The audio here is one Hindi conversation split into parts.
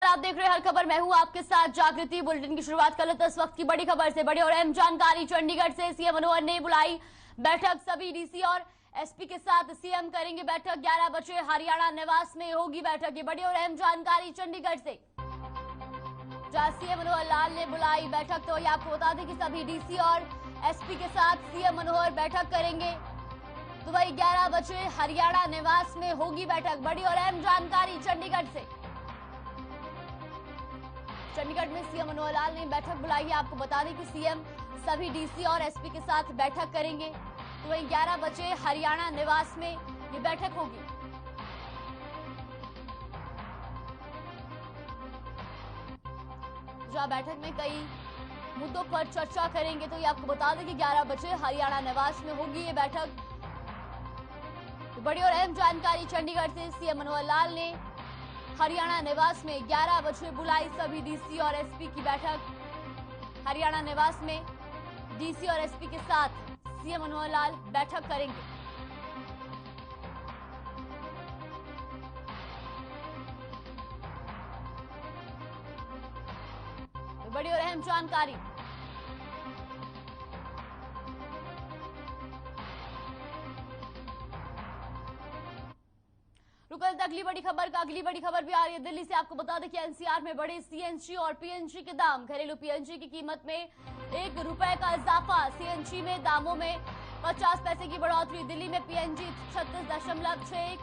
आप देख रहे हैं हर खबर। मैं हूं आपके साथ जागृति। बुलेटिन की शुरुआत कर लेते हैं इस वक्त की बड़ी खबर से। बड़ी और अहम जानकारी चंडीगढ़ से। सीएम मनोहर ने बुलाई बैठक। सभी डीसी और एसपी के साथ सीएम करेंगे बैठक। 11 बजे हरियाणा निवास में होगी बैठक। ये बड़ी और अहम जानकारी चंडीगढ़ से, जहां सीएम मनोहर लाल ने बुलाई बैठक। तो ये आपको बता दें कि सभी डीसी और एसपी के साथ सीएम मनोहर बैठक करेंगे। तो वही 11 बजे हरियाणा निवास में होगी बैठक। बड़ी और अहम जानकारी चंडीगढ़ से। चंडीगढ़ में सीएम मनोहर लाल ने बैठक बुलाई है। आपको बता दें कि सीएम सभी डीसी और एसपी के साथ बैठक करेंगे। तो वही 11 बजे हरियाणा निवास में ये बैठक होगी। जहां बैठक में कई मुद्दों पर चर्चा करेंगे। तो ये आपको बता दें कि 11 बजे हरियाणा निवास में होगी ये बैठक। तो बड़ी और अहम जानकारी चंडीगढ़ से। सीएम मनोहर लाल ने हरियाणा निवास में 11 बजे बुलाई सभी डीसी और एसपी की बैठक। हरियाणा निवास में डीसी और एसपी के साथ सीएम मनोहर लाल बैठक करेंगे। तो बड़ी और अहम जानकारी। रुकल अगली बड़ी खबर का। अगली बड़ी खबर भी आ रही है दिल्ली से। आपको बता दें कि एनसीआर में बढ़े सीएनजी और पीएनजी के दाम। घरेलू पीएनजी की कीमत में ₹1 का इजाफा। सीएनजी में दामों में 50 पैसे की बढ़ोतरी। दिल्ली में पीएनजी 36.61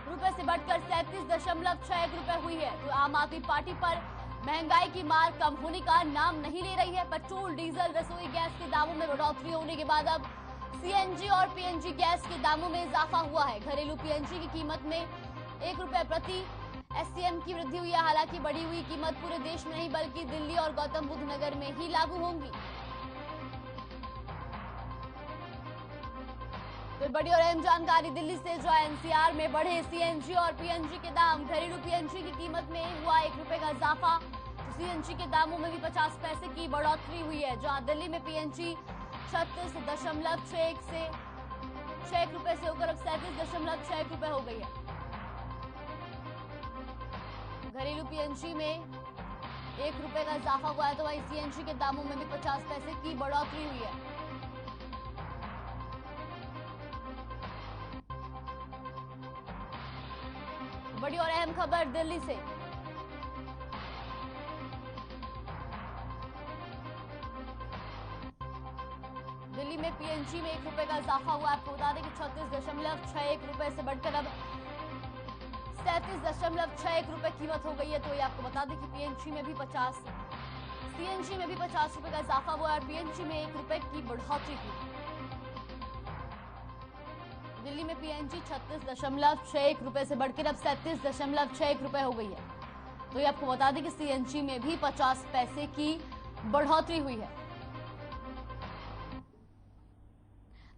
रुपए से बढ़कर 37.61 हुई है। तो आम आदमी पार्टी पर महंगाई की मार कम होने का नाम नहीं ले रही है। पेट्रोल, डीजल, रसोई गैस के दामों में बढ़ोतरी होने के बाद अब सीएनजी और पीएनजी गैस के दामों में इजाफा हुआ है। घरेलू पीएनजी की कीमत में ₹1 प्रति एससीएम की वृद्धि हुई है। हालांकि बढ़ी हुई कीमत पूरे देश में नहीं बल्कि दिल्ली और गौतम बुद्ध नगर में ही लागू होंगी। तो बड़ी और अहम जानकारी दिल्ली से, जो एनसीआर में बढ़े सीएनजी और पीएनजी के दाम। घरेलू पीएनजी की कीमत में हुआ ₹1 का इजाफा। तो सीएनजी के दामों में भी 50 पैसे की बढ़ोतरी हुई है। जहां दिल्ली में पीएनजी 36.61 से ₹6 से होकर अब 37.61 हो गई है। घरेलू पीएनजी में ₹1 का इजाफा हुआ है। तो वहीं सीएनजी के दामों में भी 50 पैसे की बढ़ोतरी हुई है। बड़ी और अहम खबर दिल्ली से। दिल्ली में पीएनजी में ₹1 का इजाफा हुआ। आपको बता दें कि 36.61 से बढ़कर अब 37.61 कीमत हो गई है। तो ये आपको बता दें कि सीएनजी में भी 50 रुपए का इजाफा हुआ और पीएनजी में ₹1 की बढ़ोतरी हुई। दिल्ली में पीएनजी 36.61 से बढ़कर अब 37.61 हो गई है। तो ये आपको बता दें कि सीएनजी में भी 50 पैसे की बढ़ोतरी हुई है।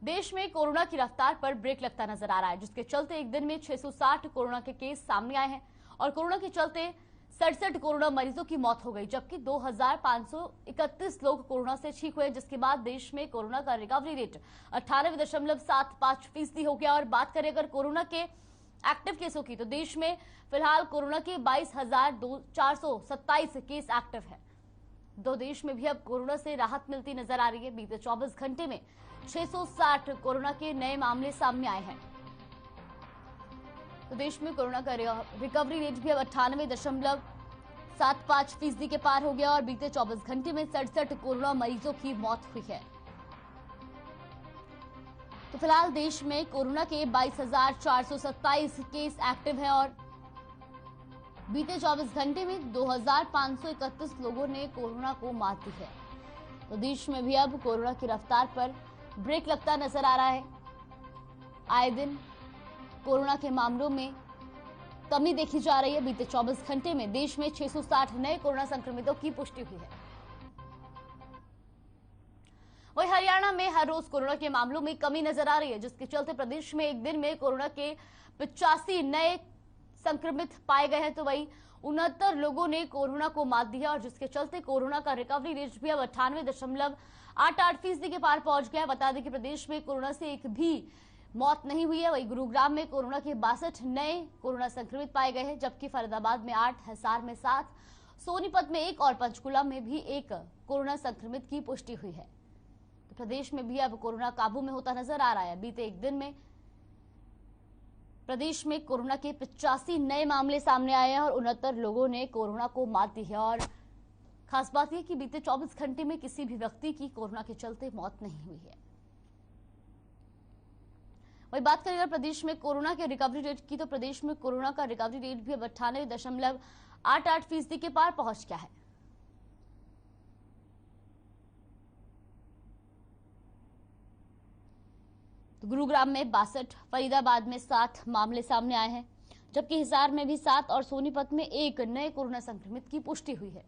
देश में कोरोना की रफ्तार पर ब्रेक लगता नजर आ रहा है, जिसके चलते एक दिन में 660 कोरोना के केस सामने आए हैं और कोरोना के चलते 67 कोरोना मरीजों की मौत हो गई, जबकि 2531 लोग कोरोना से ठीक हुए, जिसके बाद देश में कोरोना का रिकवरी रेट 98.75% हो गया। और बात करें अगर कोरोना के एक्टिव केसों की, तो देश में फिलहाल कोरोना के 22,427 केस एक्टिव है। दो देश में भी अब कोरोना से राहत मिलती नजर आ रही है। बीते 24 घंटे में 660 कोरोना के नए मामले सामने आए हैं। तो देश में कोरोना का रिकवरी रेट भी अब 98.75% के पार हो गया और बीते 24 घंटे में 67 कोरोना मरीजों की मौत हुई है। तो फिलहाल देश में कोरोना के 22,427 केस एक्टिव हैं और बीते 24 घंटे में 2,531 लोगों ने कोरोना को मात दी है। तो देश में भी अब कोरोना की रफ्तार पर ब्रेक लगता नजर आ रहा है। आए दिन कोरोना के मामलों में कमी देखी जा रही है। बीते 24 घंटे में देश में 660 नए कोरोना संक्रमितों की पुष्टि हुई है। वहीं हरियाणा में हर रोज कोरोना के मामलों में कमी नजर आ रही है, जिसके चलते प्रदेश में एक दिन में कोरोना के 85 नए संक्रमित पाए गए हैं। तो वही 69 लोगों ने कोरोना को मात दी है और जिसके चलते कोरोना का रिकवरी रेट भी अब 98.88% के पार पहुंच गया है। बता दें कि प्रदेश में कोरोना से एक भी मौत नहीं हुई है। वही गुरुग्राम में कोरोना के 62 नए कोरोना संक्रमित पाए गए हैं, जबकि फरीदाबाद में 8, हिसार में 7 सोनीपत में एक और पंचकुला में भी एक कोरोना संक्रमित की पुष्टि हुई है। तो प्रदेश में भी अब कोरोना काबू में होता नजर आ रहा है। बीते एक दिन में प्रदेश में कोरोना के 85 नए मामले सामने आए हैं और 69 लोगों ने कोरोना को मात दी है। और खास बात यह कि बीते 24 घंटे में किसी भी व्यक्ति की कोरोना के चलते मौत नहीं हुई है। वही बात करें अगर प्रदेश में कोरोना के रिकवरी रेट की, तो प्रदेश में कोरोना का रिकवरी रेट भी अब 98.88% के पार पहुंच गया है। तो गुरुग्राम में 62, फरीदाबाद में 7 मामले सामने आए हैं, जबकि हिसार में भी 7 और सोनीपत में एक नए कोरोना संक्रमित की पुष्टि हुई है।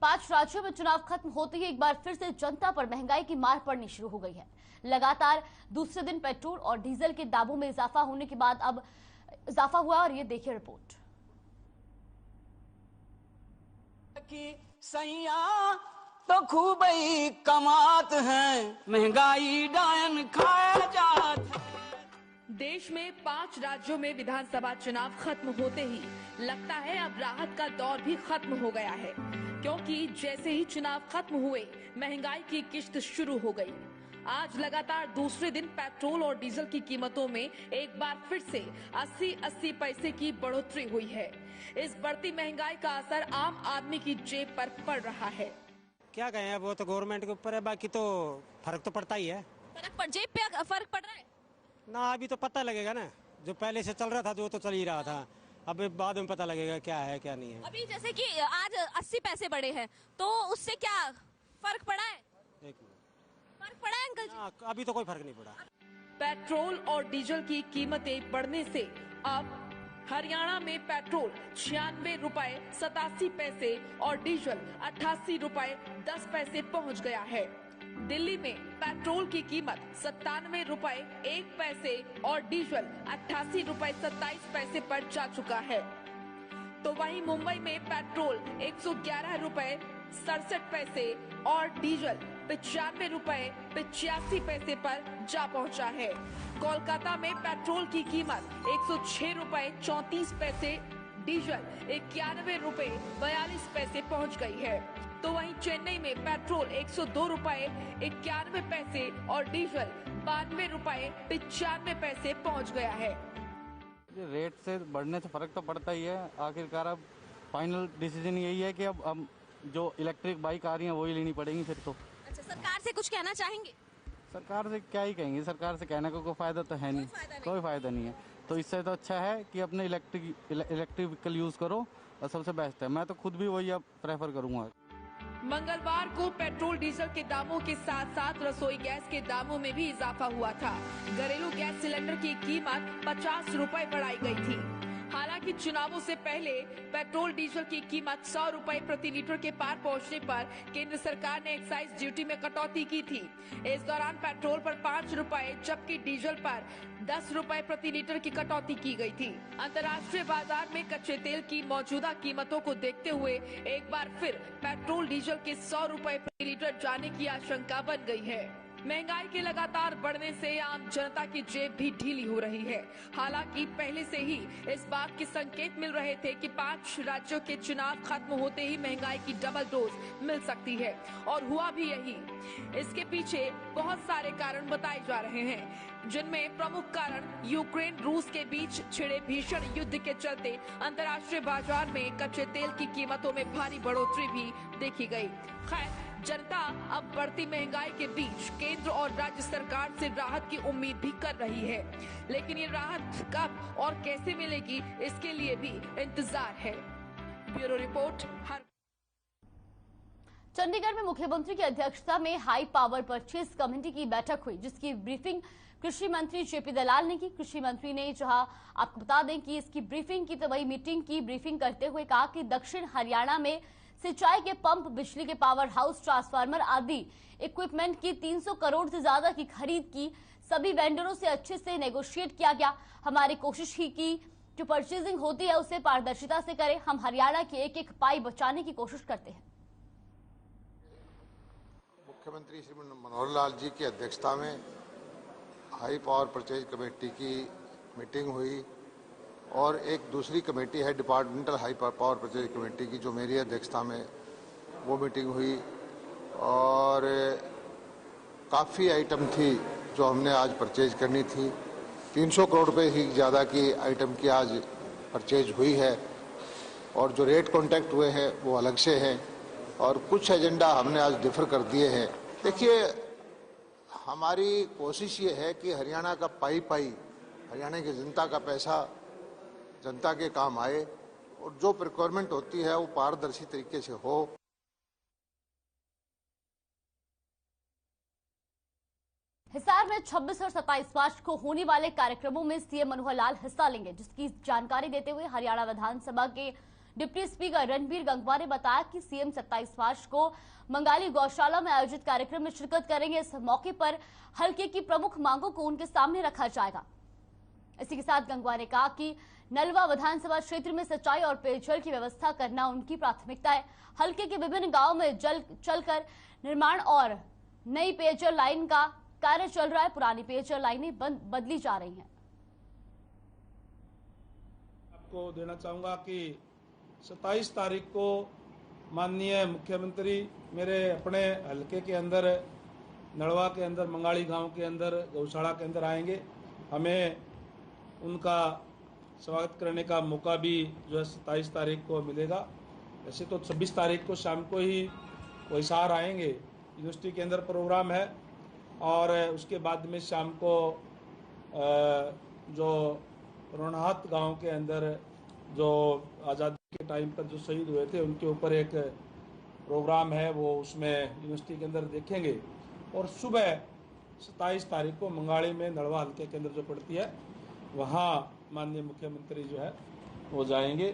पांच राज्यों में चुनाव खत्म होते ही एक बार फिर से जनता पर महंगाई की मार पड़नी शुरू हो गई है। लगातार दूसरे दिन पेट्रोल और डीजल के दामों में इजाफा होने के बाद अब इजाफा हुआ और ये देखिए रिपोर्ट। सैया तो खूब ही कमात हैं, महंगाई डायन खाया जात। देश में 5 राज्यों में विधानसभा चुनाव खत्म होते ही लगता है अब राहत का दौर भी खत्म हो गया है, क्योंकि जैसे ही चुनाव खत्म हुए महंगाई की किश्त शुरू हो गई। आज लगातार दूसरे दिन पेट्रोल और डीजल की कीमतों में एक बार फिर से 80-80 पैसे की बढ़ोतरी हुई है। इस बढ़ती महंगाई का असर आम आदमी की जेब पर पड़ रहा है। क्या कहें, वो तो गवर्नमेंट के ऊपर है, बाकी तो फर्क तो पड़ता ही है। जेब पे फर्क पड़ रहा है ना, अभी तो पता लगेगा ना। जो पहले से चल रहा था जो तो चल ही रहा था, अब बाद में पता लगेगा क्या है क्या नहीं है। अभी जैसे कि आज 80 पैसे बढ़े हैं, तो उससे क्या फर्क पड़ा है? फर्क पड़ा है अंकल जी? अभी तो कोई फर्क नहीं पड़ा। पेट्रोल और डीजल की कीमतें बढ़ने से अब हरियाणा में पेट्रोल 96 रुपए 87 पैसे और डीजल 88 रुपए 10 पैसे पहुंच गया है। दिल्ली में पेट्रोल की कीमत 97 रुपए 1 पैसे और डीजल 88 रुपए 27 पैसे पर जा चुका है। तो वहीं मुंबई में पेट्रोल 111 रुपए 67 पैसे और डीजल 95 रुपए 85 पैसे पर जा पहुंचा है। कोलकाता में पेट्रोल की कीमत 106 रुपए 34 पैसे, डीजल 91 रुपए 42 पैसे पहुंच गई है। तो वहीं चेन्नई में पेट्रोल 102 रुपए 91 पैसे और डीजल 92 रुपए 95 पैसे पहुंच गया है। रेट से बढ़ने से फर्क तो पड़ता ही है। आखिरकार अब फाइनल डिसीजन यही है कि अब जो इलेक्ट्रिक बाइक आ रही हैं वही लेनी पड़ेगी फिर तो। अच्छा, सरकार से कुछ कहना चाहेंगे? सरकार से क्या ही कहेंगे, सरकार से कहने को कोई फायदा तो है नहीं, कोई फायदा नहीं है। तो इससे तो अच्छा है कि अपने इलेक्ट्रिक व्हीकल यूज करो और सबसे बेस्ट है। मैं तो खुद भी वही अब प्रेफर करूंगा। मंगलवार को पेट्रोल डीजल के दामों के साथ साथ रसोई गैस के दामों में भी इजाफा हुआ था। घरेलू गैस सिलेंडर की कीमत 50 रुपए बढ़ाई गई थी। हालांकि चुनावों से पहले पेट्रोल डीजल की कीमत 100 रुपए प्रति लीटर के पार पहुंचने पर केंद्र सरकार ने एक्साइज ड्यूटी में कटौती की थी। इस दौरान पेट्रोल पर 5 रुपए जबकि डीजल पर 10 रुपए प्रति लीटर की कटौती की गई थी। अंतर्राष्ट्रीय बाजार में कच्चे तेल की मौजूदा कीमतों को देखते हुए एक बार फिर पेट्रोल डीजल के 100 रुपए प्रति लीटर जाने की आशंका बन गई है। महंगाई के लगातार बढ़ने से आम जनता की जेब भी ढीली हो रही है। हालांकि पहले से ही इस बात के संकेत मिल रहे थे कि 5 राज्यों के चुनाव खत्म होते ही महंगाई की डबल डोज मिल सकती है, और हुआ भी यही। इसके पीछे बहुत सारे कारण बताए जा रहे हैं, जिनमें प्रमुख कारण यूक्रेन रूस के बीच छिड़े भीषण युद्ध के चलते अंतर्राष्ट्रीय बाजार में कच्चे तेल की कीमतों में भारी बढ़ोतरी भी देखी गई। खैर, जनता अब बढ़ती महंगाई के बीच केंद्र और राज्य सरकार से राहत की उम्मीद भी कर रही है, लेकिन ये राहत कब और कैसे मिलेगी इसके लिए भी इंतजार है। Bureau report. चंडीगढ़ में मुख्यमंत्री की अध्यक्षता में हाई पावर परचेज कमेटी की बैठक हुई, जिसकी ब्रीफिंग कृषि मंत्री जेपी दलाल ने की। कृषि मंत्री ने, जहां आपको बता दें कि इसकी ब्रीफिंग की, तो वही मीटिंग की ब्रीफिंग करते हुए कहा कि दक्षिण हरियाणा में सिंचाई के पंप, बिजली के पावर हाउस, ट्रांसफार्मर आदि इक्विपमेंट की 300 करोड़ से ज्यादा की खरीद की। सभी वेंडरों से अच्छे से नेगोशिएट किया गया। हमारी कोशिश ही की जो परचेजिंग होती है उसे पारदर्शिता से करें। हम हरियाणा की एक एक पाई बचाने की कोशिश करते हैं। मुख्यमंत्री श्री मनोहर लाल जी की अध्यक्षता में हाई पावर परचेज कमेटी की मीटिंग हुई और एक दूसरी कमेटी है departmental high power purchase committee की, जो मेरी अध्यक्षता में वो मीटिंग हुई और काफ़ी आइटम थी जो हमने आज परचेज करनी थी। 300 करोड़ रुपए से ज़्यादा की आइटम की आज परचेज हुई है और जो रेट कॉन्टैक्ट हुए हैं वो अलग से हैं और कुछ एजेंडा हमने आज डिफर कर दिए हैं। देखिए, हमारी कोशिश ये है कि हरियाणा का पाई हरियाणा की जनता का पैसा जनता के काम आए और जो प्रिक्वायरमेंट होती है वो पारदर्शी तरीके से हो। हिसार में 26 और 27 मार्च को होने वाले कार्यक्रमों में सीएम मनोहर लाल हिस्सा लेंगे, जिसकी जानकारी देते हुए हरियाणा विधानसभा के डिप्टी स्पीकर रणबीर गंगवा ने बताया कि सीएम 27 मार्च को मंगाली गौशाला में आयोजित कार्यक्रम में शिरकत करेंगे। इस मौके पर हल्के की प्रमुख मांगों को उनके सामने रखा जाएगा। इसी के साथ गंगवा ने कहा कि नलवा विधानसभा क्षेत्र में सिंचाई और पेयजल की व्यवस्था करना उनकी प्राथमिकता है। हल्के के विभिन्न गांवों में जल चलकर निर्माण और नई पेयजल लाइन का कार्य चल रहा है। पुरानी पेयजल लाइनें बदली जा रही हैं। आपको देना चाहूंगा कि 27 तारीख को माननीय मुख्यमंत्री मेरे अपने हलके के अंदर नड़वा के अंदर मंगाली गांव के अंदर गौशाला के अंदर आएंगे। हमें उनका स्वागत करने का मौका भी जो है 27 तारीख को मिलेगा। वैसे तो 26 तारीख को शाम को ही वो हिसार आएंगे, यूनिवर्सिटी के अंदर प्रोग्राम है और उसके बाद में शाम को जो रोनहात गांव के अंदर जो आज़ादी के टाइम पर जो शहीद हुए थे उनके ऊपर एक प्रोग्राम है, वो उसमें यूनिवर्सिटी के अंदर देखेंगे। और सुबह 27 तारीख को मंगाली में नड़वा हल्के के अंदर जो पड़ती है वहाँ माननीय मुख्यमंत्री जो है वो जाएंगे।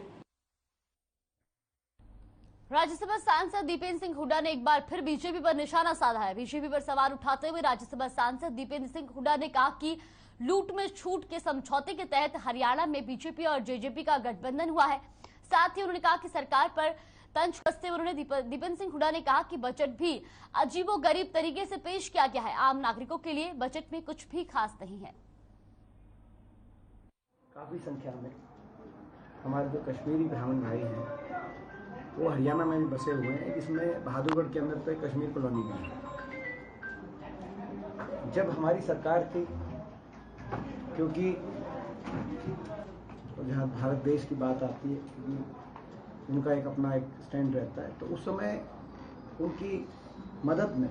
राज्यसभा सांसद दीपेंद्र सिंह हुड्डा ने एक बार फिर बीजेपी पर निशाना साधा है। बीजेपी पर सवाल उठाते हुए राज्यसभा सांसद दीपेंद्र सिंह हुड्डा ने कहा कि लूट में छूट के समझौते के तहत हरियाणा में बीजेपी और जेजेपी का गठबंधन हुआ है। साथ ही उन्होंने कहा कि सरकार पर तंज कसते हुए उन्होंने दीपेंद्र सिंह हुड्डा ने कहा कि बजट भी अजीबोगरीब तरीके से पेश किया गया है। आम नागरिकों के लिए बजट में कुछ भी खास नहीं है। काफी संख्या में हमारे जो कश्मीरी ब्राह्मण भाई हैं वो हरियाणा में भी बसे हुए हैं। इसमें बहादुरगढ़ के अंदर तो एक कश्मीर कॉलोनी भी है। जब हमारी सरकार थी, क्योंकि जहाँ भारत देश की बात आती है, क्योंकि उनका एक अपना एक स्टैंड रहता है, तो उस समय उनकी मदद में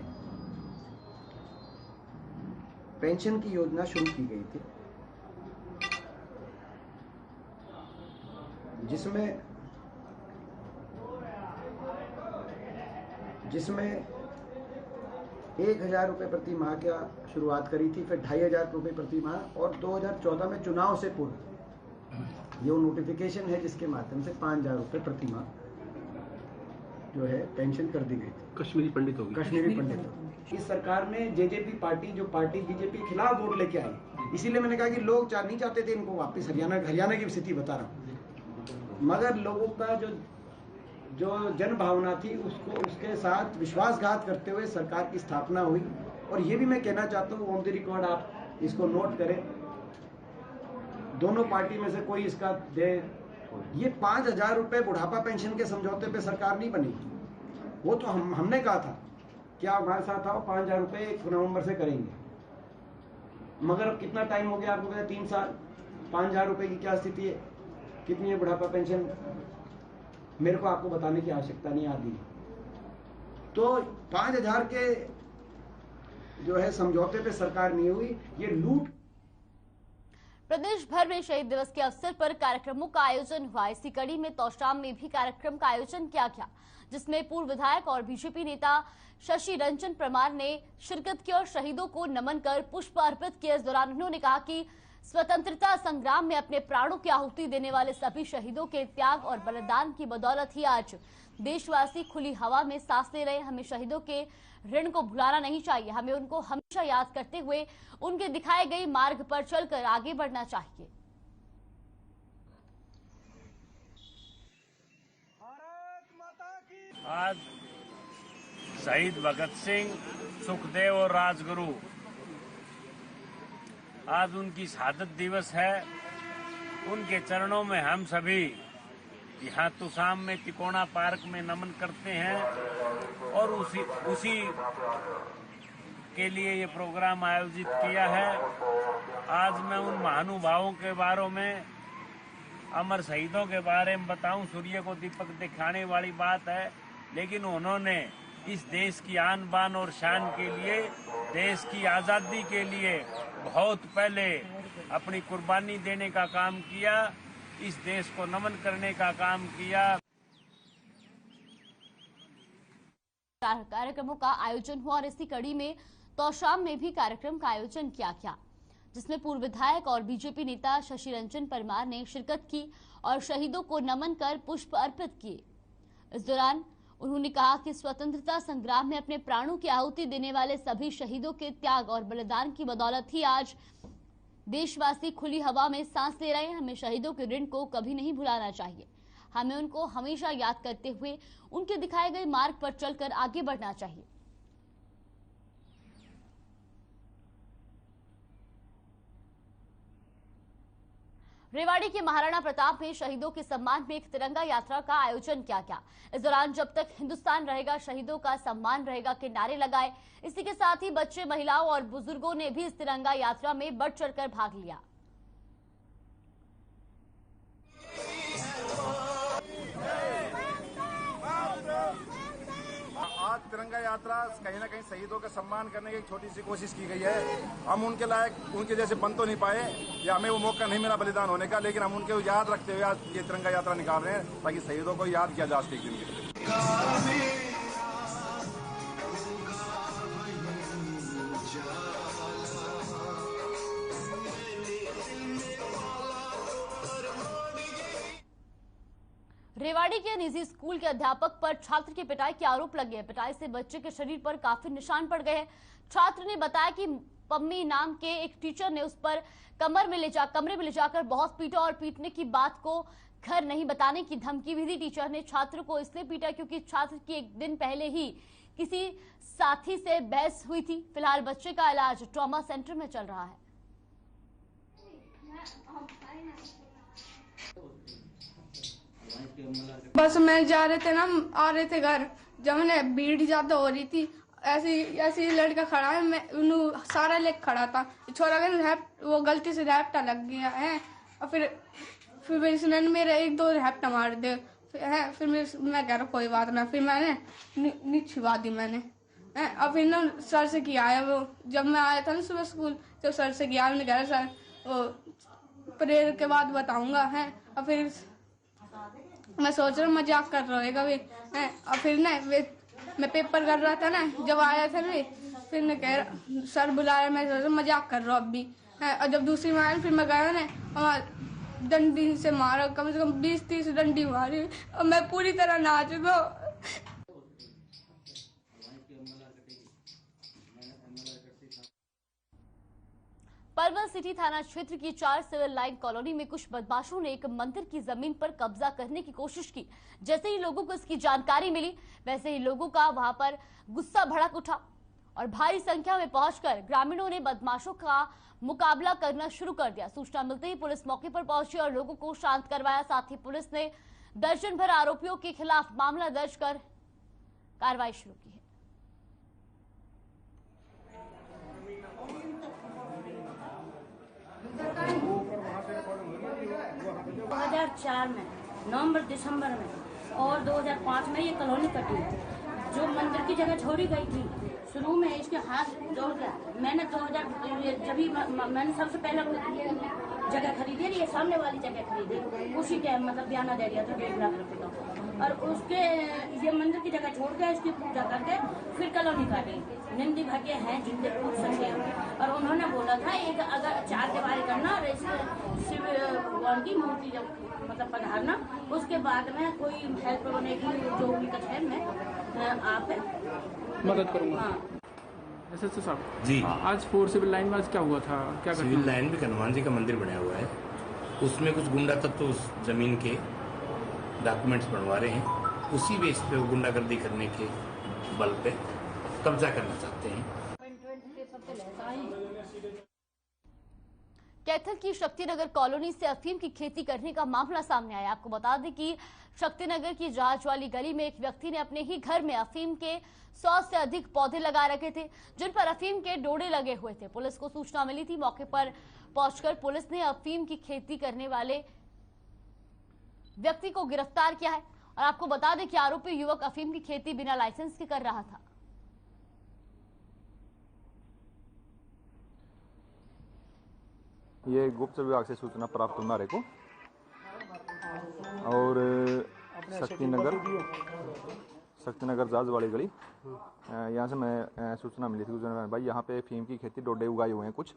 पेंशन की योजना शुरू की गई थी, जिसमें 1,000 रुपये प्रति माह का शुरुआत करी थी, फिर 2,500 रुपये प्रति माह और 2014 में चुनाव से पूर्व ये नोटिफिकेशन है जिसके माध्यम से 5,000 रुपये प्रति माह जो है पेंशन कर दी गई थी। कश्मीरी पंडितों इस सरकार ने जेजेपी पार्टी, जो पार्टी बीजेपी के खिलाफ वोट लेके आई, इसीलिए मैंने कहा कि लोग नहीं चाहते थे इनको वापस। हरियाणा की स्थिति बता रहा हूँ, मगर लोगों का जो जन भावना थी उसके साथ विश्वासघात करते हुए सरकार की स्थापना हुई। और ये भी मैं कहना चाहता हूँ, ऑन द रिकॉर्ड आप इसको नोट करें, दोनों पार्टी में से कोई इसका दे। ये 5,000 रुपये बुढ़ापा पेंशन के समझौते पे सरकार नहीं बनी। वो तो हमने कहा था कि आप हमारे साथ आओ, 5,000 रुपये 1 नवंबर से करेंगे। मगर अब कितना टाइम हो गया आपको पता है, 3 साल। 5,000 रुपये की क्या स्थिति है, कितनी है बुढ़ापा पेंशन, मेरे को आपको बताने की आवश्यकता नहीं आती। तो 5,000 के जो है समझौते पे सरकार नहीं हुई, ये लूट। प्रदेश भर में शहीद दिवस के अवसर पर कार्यक्रमों का आयोजन हुआ। इसी कड़ी में तोशाम में भी कार्यक्रम का आयोजन किया गया, जिसमें पूर्व विधायक और बीजेपी नेता शशि रंजन परमार ने शिरकत की और शहीदों को नमन कर पुष्प अर्पित किए। इस दौरान उन्होंने कहा कि स्वतंत्रता संग्राम में अपने प्राणों की आहुति देने वाले सभी शहीदों के त्याग और बलिदान की बदौलत ही आज देशवासी खुली हवा में सांस ले रहे। हमें शहीदों के ऋण को भुलाना नहीं चाहिए। हमें उनको हमेशा याद करते हुए उनके दिखाए गए मार्ग पर चलकर आगे बढ़ना चाहिए। आज शहीद भगत सिंह, सुखदेव और राजगुरु, आज उनकी शहादत दिवस है। उनके चरणों में हम सभी यहाँ तुसाम में तिकोना पार्क में नमन करते हैं और उसी के लिए ये प्रोग्राम आयोजित किया है। आज मैं उन महानुभावों के बारे में, अमर शहीदों के बारे में बताऊं, सूर्य को दीपक दिखाने वाली बात है, लेकिन उन्होंने इस देश की आन बान और शान के लिए, देश की आज़ादी के लिए बहुत पहले अपनी कुर्बानी देने का काम किया, इस देश को नमन करने का काम किया। कार्यक्रमों का आयोजन हुआ और इसी कड़ी में तोशाम में भी कार्यक्रम का आयोजन किया गया, जिसमें पूर्व विधायक और बीजेपी नेता शशि रंजन परमार ने शिरकत की और शहीदों को नमन कर पुष्प अर्पित किए। इस दौरान उन्होंने कहा कि स्वतंत्रता संग्राम में अपने प्राणों की आहुति देने वाले सभी शहीदों के त्याग और बलिदान की बदौलत ही आज देशवासी खुली हवा में सांस ले रहे हैं। हमें शहीदों के ऋण को कभी नहीं भुलाना चाहिए। हमें उनको हमेशा याद करते हुए उनके दिखाए गए मार्ग पर चलकर आगे बढ़ना चाहिए। रेवाड़ी के महाराणा प्रताप में शहीदों के सम्मान में एक तिरंगा यात्रा का आयोजन किया गया। इस दौरान जब तक हिंदुस्तान रहेगा, शहीदों का सम्मान रहेगा के नारे लगाए। इसी के साथ ही बच्चे, महिलाओं और बुजुर्गों ने भी इस तिरंगा यात्रा में बढ़ चढ़कर भाग लिया। आज तिरंगा यात्रा कहीं ना कहीं शहीदों का सम्मान करने की एक छोटी सी कोशिश की गई है। हम उनके लायक, उनके जैसे बन तो नहीं पाए या हमें वो मौका नहीं मिला बलिदान होने का, लेकिन हम उनके याद रखते हुए आज ये तिरंगा यात्रा निकाल रहे हैं ताकि शहीदों को याद किया जा सके एक दिन के लिए। रेवाड़ी के निजी स्कूल के अध्यापक पर छात्र की पिटाई के आरोप लगे हैं। पिटाई से बच्चे के शरीर पर काफी निशान पड़ गए हैं। छात्र ने बताया कि पम्मी नाम के एक टीचर ने उस पर कमरे में ले जाकर बहुत पीटा और पीटने की बात को घर नहीं बताने की धमकी भी दी। टीचर ने छात्र को इसलिए पीटा क्योंकि छात्र की एक दिन पहले ही किसी साथी से बहस हुई थी। फिलहाल बच्चे का इलाज ट्रॉमा सेंटर में चल रहा है। बस में जा रहे थे ना, आ रहे थे घर, जब मैंने भीड़ ज्यादा हो रही थी, ऐसे लड़का खड़ा है, मैं सारा लेग खड़ा था, छोरा का वो गलती से रैप्टा लग गया है और फिर इसने मेरे एक दो रैप्टा मार दे है। फिर मैं कह रहा कोई बात ना, फिर मैंने छिपा दी मैंने है। और फिर ना सर से किया है वो, जब मैं आया था ना सुबह स्कूल तो सर से किया, मैंने कह रहा सर वो प्रेयर के बाद बताऊंगा है। और फिर मैं सोच रहा हूँ मजाक कर रहा होगा वे है। और फिर ना मैं पेपर कर रहा था ना, जब आया था वे, फिर मैं कह रहा सर बुला रहा, मैं सोच रहा मजाक कर रहा हूँ अब भी है। और जब दूसरी मार फिर मैं गया ना, और डंडी से मारा, कम से कम 20-30 डंडी मारी और मैं पूरी तरह नाच दो। पलवल सिटी थाना क्षेत्र की 4 सिविल लाइन कॉलोनी में कुछ बदमाशों ने एक मंदिर की जमीन पर कब्जा करने की कोशिश की। जैसे ही लोगों को इसकी जानकारी मिली, वैसे ही लोगों का वहां पर गुस्सा भड़क उठा और भारी संख्या में पहुंचकर ग्रामीणों ने बदमाशों का मुकाबला करना शुरू कर दिया। सूचना मिलते ही पुलिस मौके पर पहुंची और लोगों को शांत करवाया। साथ ही पुलिस ने दर्जन भर आरोपियों के खिलाफ मामला दर्ज कर कार्रवाई शुरू की है। 2004 में नवंबर दिसंबर में और 2005 में ये कॉलोनी कटी जो मंदिर की जगह छोड़ी गई थी। शुरू में इसके हाथ जोड़ गया, मैंने 2000 जब ही मैंने सबसे पहले जगह खरीदी, ये सामने वाली जगह खरीदी, उसी के मतलब बयाना दे दिया था 1.5 लाख रुपए का। और उसके ये मंदिर की जगह छोड़ के इसकी पूजा करके फिर कॉलोनी काटी। निंदी भाग्य हैं जिनके पूछ सके, और उन्होंने बोला था एक अगर 4 दीवारी करना और शिव भगवान की मूर्ति जब मतलब पधारना, उसके बाद में कोई हेल्प होने की जो उनका है मैं आप मदद करूंगा। हाँ। एसएसओ साहब जी, आज 4 सिविल लाइन में आज क्या हुआ था? क्या सिविल लाइन में हनुमान जी का मंदिर बनाया हुआ है, उसमें कुछ गुंडा तत्व उस जमीन के डॉक्यूमेंट्स बनवा रहे हैं। उसी बेस पे वो गुंडागर्दी करने के बल पे कब्जा करना चाहते हैं। कैथल की शक्तिनगर कॉलोनी से अफीम की खेती करने का मामला सामने आया। आपको बता दें कि शक्तिनगर की जहाज वाली गली में एक व्यक्ति ने अपने ही घर में अफीम के 100 से अधिक पौधे लगा रखे थे, जिन पर अफीम के डोडे लगे हुए थे। पुलिस को सूचना मिली थी। मौके पर पहुंचकर पुलिस ने अफीम की खेती करने वाले व्यक्ति को गिरफ्तार किया है। और आपको बता दें कि आरोपी युवक अफीम की खेती बिना लाइसेंस के कर रहा था। ये गुप्त विभाग से सूचना प्राप्त हमारे को, और शक्तिनगर जहाज वाली गली यहाँ से मैं सूचना मिली थी भाई यहाँ पे अफीम की खेती डोडे उगाए हुए हैं कुछ,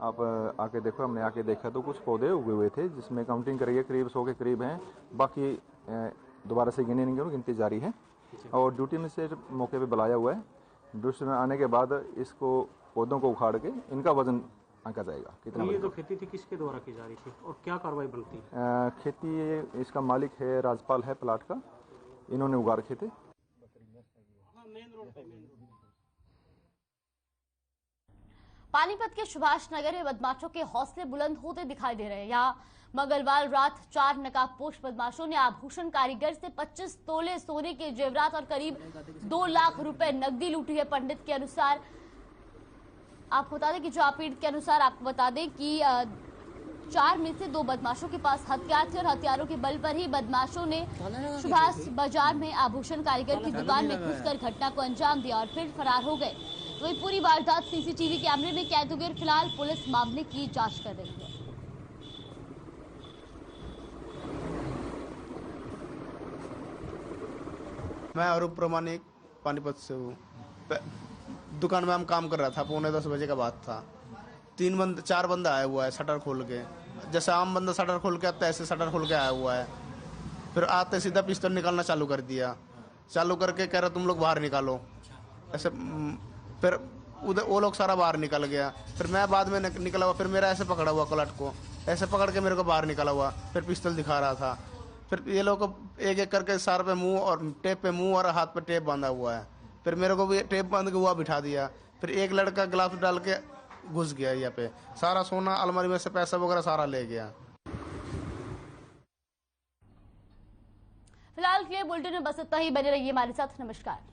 आप आके देखो। हमने आके देखा तो कुछ पौधे उगे हुए थे, जिसमें काउंटिंग करिए करीब 100 के करीब हैं। बाकी दोबारा से गिने नहीं, गिनती जारी है। और ड्यूटी में से मौके पे बुलाया हुआ है। ड्यूटी में आने के बाद इसको पौधों को उखाड़ के इनका वजन आंका जाएगा कितना। ये जो खेती थी किसके द्वारा की जा रही थी और क्या कार्रवाई बनती है? खेती इसका मालिक है राजपाल है प्लाट का, इन्होंने उगा रखे थे। पानीपत के सुभाष नगर में बदमाशों के हौसले बुलंद होते दिखाई दे रहे हैं। यहाँ मंगलवार रात 4 नकाबपोश बदमाशों ने आभूषण कारीगर से 25 तोले सोने के जेवरात और करीब 2 लाख रुपए नकदी लूटी है। पंडित के अनुसार आपको बता दें कि जो पीड़ित के अनुसार आपको बता दें कि 4 में से 2 बदमाशों के पास हथियार थे और हथियारों के बल पर ही बदमाशों ने सुभाष बाजार में आभूषण कारीगर की दुकान में घुसकर घटना को अंजाम दिया और फिर फरार हो गए। वही पूरी वारदात सीसीटीवी कैमरे में कैद हो गई। फिलहाल पुलिस मामले की जांच कर रही है। मैं अरूप प्रमाणिक पानीपत से हूँ। दुकान में हम काम कर रहा था, 9:45 बजे का बात था। 4 बंदा आया हुआ है शटर खोल के, जैसे आम बंदा शटर खोल के आता है ऐसे शटर खोल के आया हुआ है। फिर आते सीधा पिस्टल निकालना चालू कर दिया, चालू करके कह रहा तुम लोग बाहर निकालो ऐसे। फिर उधर वो लोग सारा बाहर निकल गया। फिर मैं बाद में निकला हुआ, फिर मेरा ऐसे पकड़ा हुआ कलट को, ऐसे पकड़ के मेरे को बाहर निकाला हुआ। फिर पिस्टल दिखा रहा था। फिर ये लोग एक एक करके सार पे मुंह और टेप पे मुंह और हाथ पे टेप बांधा हुआ है। फिर मेरे को भी टेप बांध के हुआ बिठा दिया। फिर एक लड़का ग्लास डाल के घुस गया यहाँ पे, सारा सोना अलमारी में से पैसा वगैरह सारा ले गया। फिलहाल के लिए बुलेटिन में बस इतना ही। बने रहिए हमारे साथ। नमस्कार।